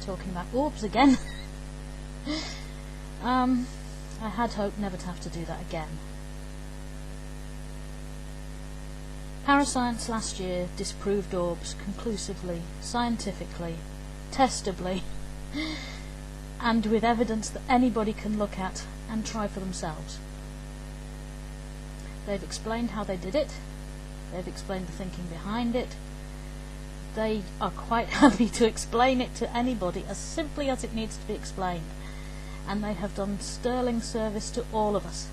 talking about orbs again. I had hoped never to have to do that again. Parascience last year disproved orbs conclusively, scientifically, testably, and with evidence that anybody can look at and try for themselves. They've explained how they did it. They've explained the thinking behind it. They are quite happy to explain it to anybody as simply as it needs to be explained. And they have done sterling service to all of us.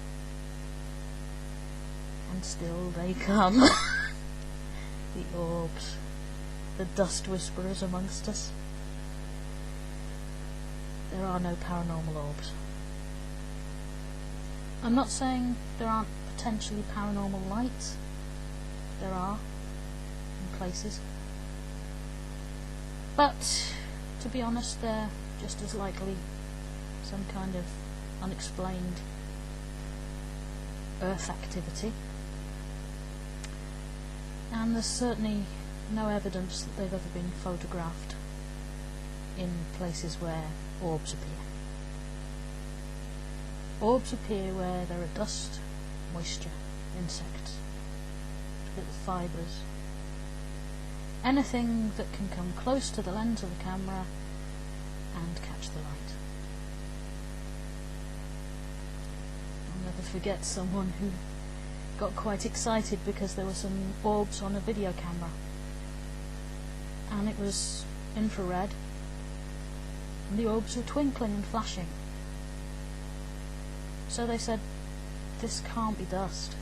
And still they come. The orbs. The dust whisperers amongst us. There are no paranormal orbs. I'm not saying there aren't potentially paranormal lights. There are, in places. But, to be honest, they're just as likely some kind of unexplained earth activity. And there's certainly no evidence that they've ever been photographed in places where orbs appear. Orbs appear where there are dust, moisture, insects, little fibres, anything that can come close to the lens of the camera and catch the light. I'll never forget someone who got quite excited because there were some orbs on a video camera, and it was infrared, and the orbs were twinkling and flashing. So they said, this can't be dust.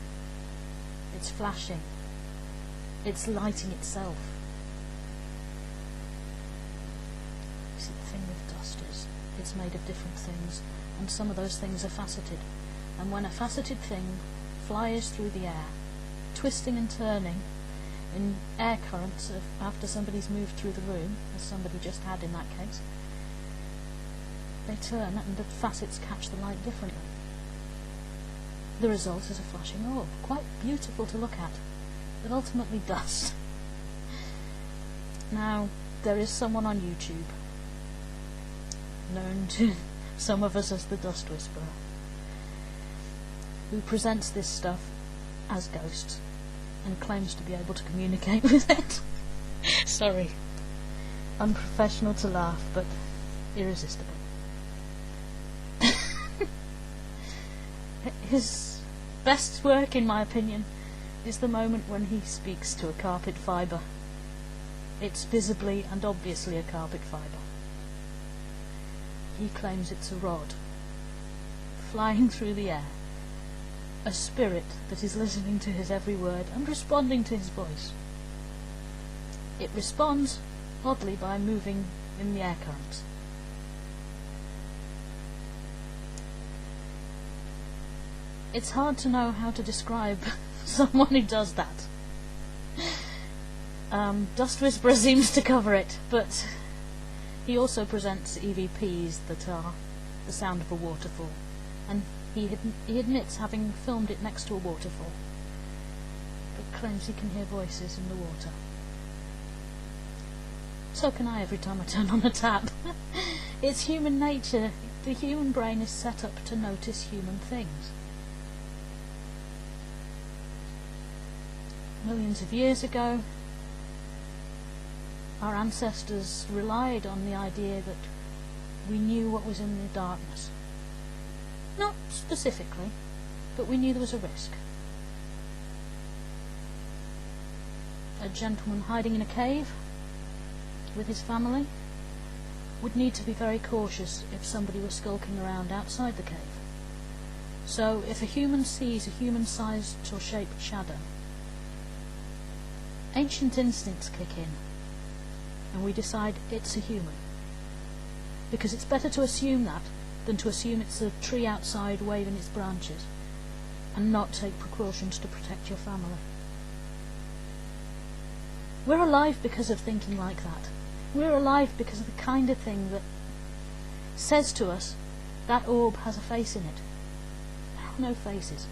It's flashing. It's lighting itself. You see, the thing with dust is it's made of different things, and some of those things are faceted. And when a faceted thing flies through the air, twisting and turning in air currents after somebody's moved through the room, as somebody just had in that case, they turn and the facets catch the light differently. The result is a flashing orb, quite beautiful to look at, but ultimately dust. Now, there is someone on YouTube, known to some of us as the Dust Whisperer, who presents this stuff as ghosts and claims to be able to communicate with it. Sorry, unprofessional to laugh, but irresistible. His best work, in my opinion, is the moment when he speaks to a carpet fibre. It's visibly and obviously a carpet fibre. He claims it's a rod, flying through the air, a spirit that is listening to his every word and responding to his voice. It responds, oddly, by moving in the air currents. It's hard to know how to describe someone who does that. Dust Whisperer seems to cover it, but he also presents EVPs that are the sound of a waterfall, and he admits having filmed it next to a waterfall, but claims he can hear voices in the water. So can I every time I turn on a tap. It's human nature. The human brain is set up to notice human things. Millions of years ago, our ancestors relied on the idea that we knew what was in the darkness. Not specifically, but we knew there was a risk. A gentleman hiding in a cave with his family would need to be very cautious if somebody was skulking around outside the cave. So if a human sees a human-sized or shaped shadow, ancient instincts kick in, and we decide it's a human. Because it's better to assume that than to assume it's a tree outside waving its branches, and not take precautions to protect your family. We're alive because of thinking like that. We're alive because of the kind of thing that says to us, that orb has a face in it. There are no faces.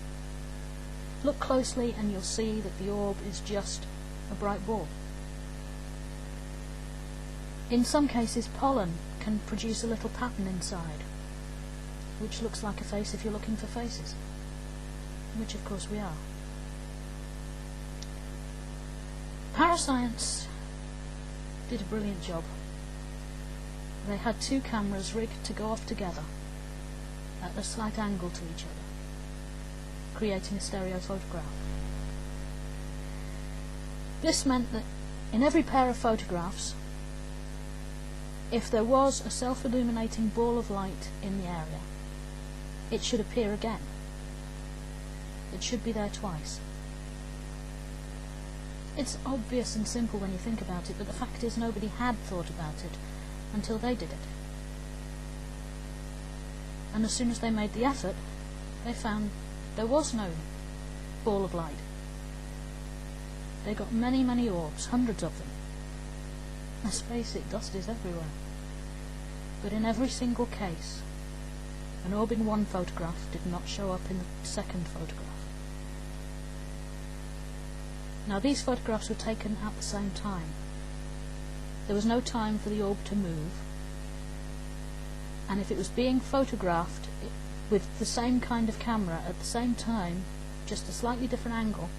Look closely and you'll see that the orb is just a bright ball. In some cases, pollen can produce a little pattern inside, which looks like a face if you're looking for faces, which of course we are. Parascience did a brilliant job. They had 2 cameras rigged to go off together at a slight angle to each other, creating a stereo photograph. This meant that in every pair of photographs, if there was a self-illuminating ball of light in the area, it should appear again. It should be there twice. It's obvious and simple when you think about it, but the fact is nobody had thought about it until they did it. And as soon as they made the effort, they found there was no ball of light. They got many, many orbs, hundreds of them. Let's face it, dust is everywhere. But in every single case, an orb in one photograph did not show up in the second photograph. Now these photographs were taken at the same time. There was no time for the orb to move, and if it was being photographed with the same kind of camera at the same time, just a slightly different angle,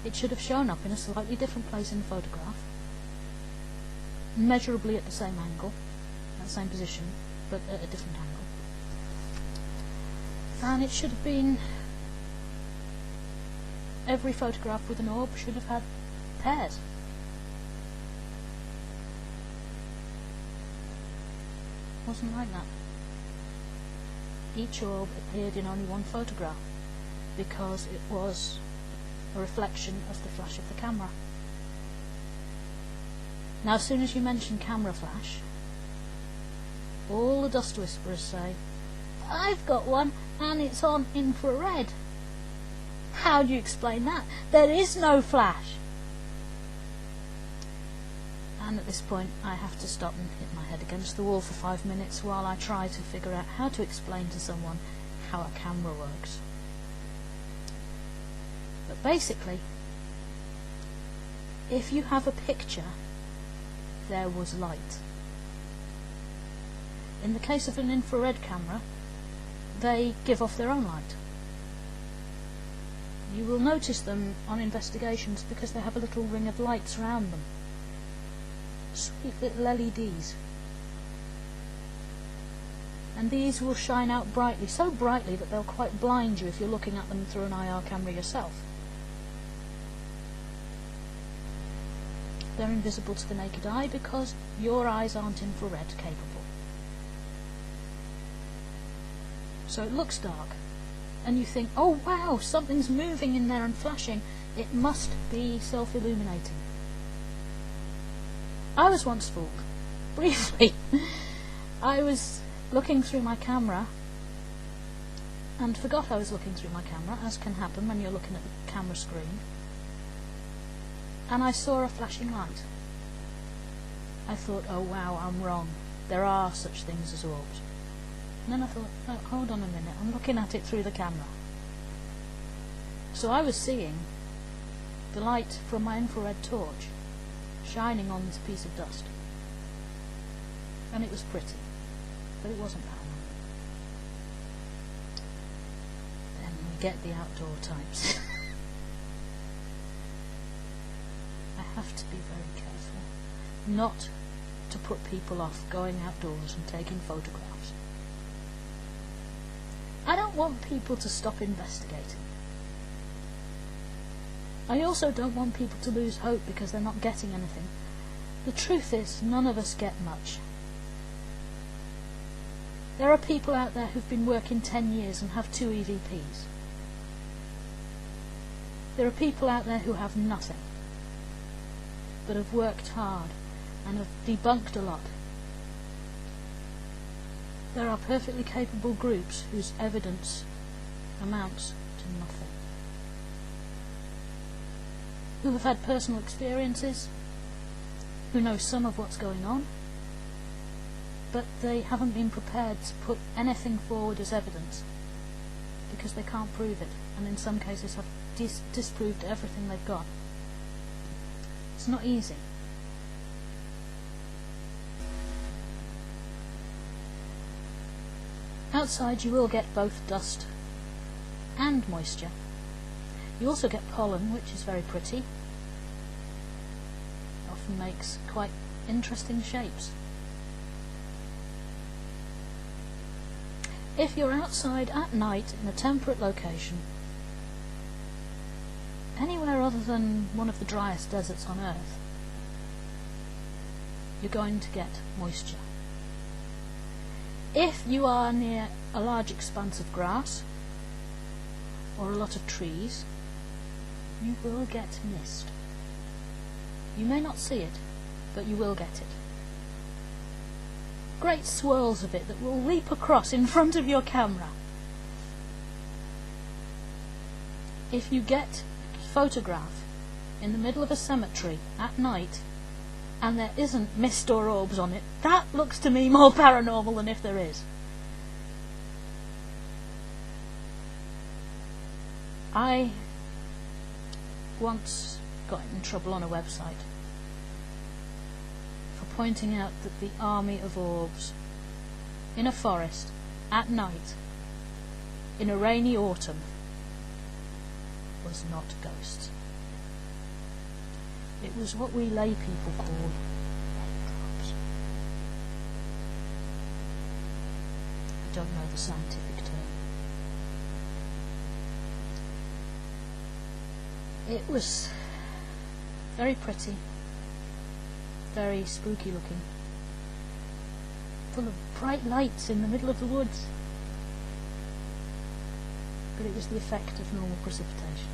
it should have shown up in a slightly different place in the photograph, measurably at the same angle, at the same position, but at a different angle. And it should have been, every photograph with an orb should have had pairs. It wasn't like that. Each orb appeared in only one photograph because it was a reflection of the flash of the camera. Now as soon as you mention camera flash, all the dust whisperers say, "I've got one and it's on infrared." How do you explain that? There is no flash. And at this point I have to stop and hit my head against the wall for 5 minutes while I try to figure out how to explain to someone how a camera works. But basically, if you have a picture, there was light. In the case of an infrared camera, they give off their own light. You will notice them on investigations because they have a little ring of lights around them. Sweet little LEDs. And these will shine out brightly, so brightly that they'll quite blind you if you're looking at them through an IR camera yourself. They're invisible to the naked eye because your eyes aren't infrared capable. So it looks dark, and you think, oh wow, something's moving in there and flashing. It must be self-illuminating. I was once fooled, briefly. I was looking through my camera and forgot I was looking through my camera, as can happen when you're looking at the camera screen, and I saw a flashing light. I thought, oh wow, I'm wrong. There are such things as orbs. And then I thought, oh, hold on a minute, I'm looking at it through the camera. So I was seeing the light from my infrared torch shining on this piece of dust. And it was pretty, but it wasn't paranormal. Then we get the outdoor types. I have to be very careful not to put people off going outdoors and taking photographs. I don't want people to stop investigating. I also don't want people to lose hope because they're not getting anything. The truth is, none of us get much. There are people out there who've been working 10 years and have 2 EVPs. There are people out there who have nothing, but have worked hard and have debunked a lot. There are perfectly capable groups whose evidence amounts to nothing, who have had personal experiences, who know some of what's going on, but they haven't been prepared to put anything forward as evidence because they can't prove it, and in some cases have disproved everything they've got. It's not easy. Outside you will get both dust and moisture. You also get pollen, which is very pretty. Often makes quite interesting shapes. If you're outside at night in a temperate location, anywhere other than one of the driest deserts on Earth, you're going to get moisture. If you are near a large expanse of grass or a lot of trees, you will get mist. You may not see it, but you will get it. Great swirls of it that will leap across in front of your camera. If you get a photograph in the middle of a cemetery at night and there isn't mist or orbs on it, that looks to me more paranormal than if there is. I once got in trouble on a website for pointing out that the army of orbs in a forest at night in a rainy autumn was not ghosts. It was what we lay people call raindrops. I don't know the scientific term. It was very pretty, very spooky looking, full of bright lights in the middle of the woods. But it was the effect of normal precipitation.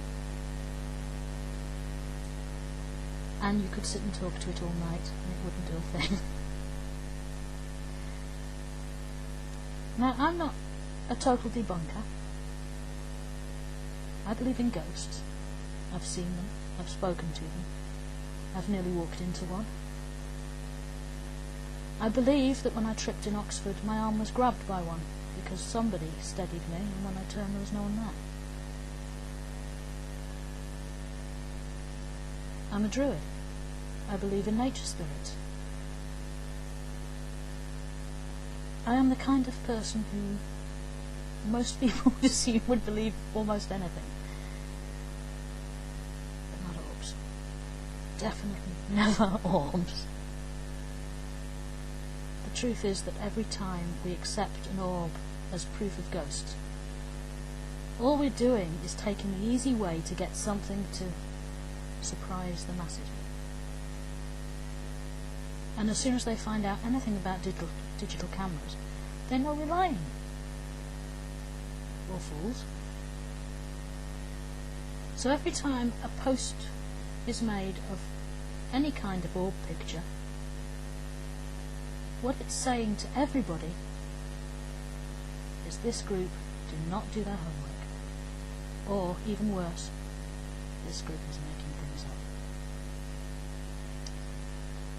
And you could sit and talk to it all night and it wouldn't do a thing. Now, I'm not a total debunker. I believe in ghosts. I've seen them, I've spoken to them, I've nearly walked into one. I believe that when I tripped in Oxford, my arm was grabbed by one, because somebody steadied me, and when I turned there was no one there. I'm a druid. I believe in nature spirits. I am the kind of person who most people would assume would believe almost anything. But not orbs. Definitely never orbs. The truth is that every time we accept an orb as proof of ghosts, all we're doing is taking the easy way to get something to surprise the masses with. And as soon as they find out anything about digital cameras, they know we're lying. Or fools. So every time a post is made of any kind of orb picture, what it's saying to everybody is this group do not do their homework. Or, even worse, this group is making things up.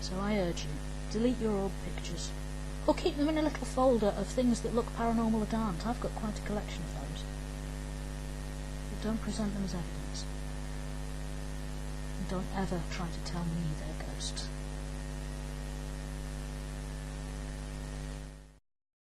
So I urge you, delete your orb pictures, or keep them in a little folder of things that look paranormal or aren't. I've got quite a collection of those. But don't present them as evidence. And don't ever try to tell me they're ghosts.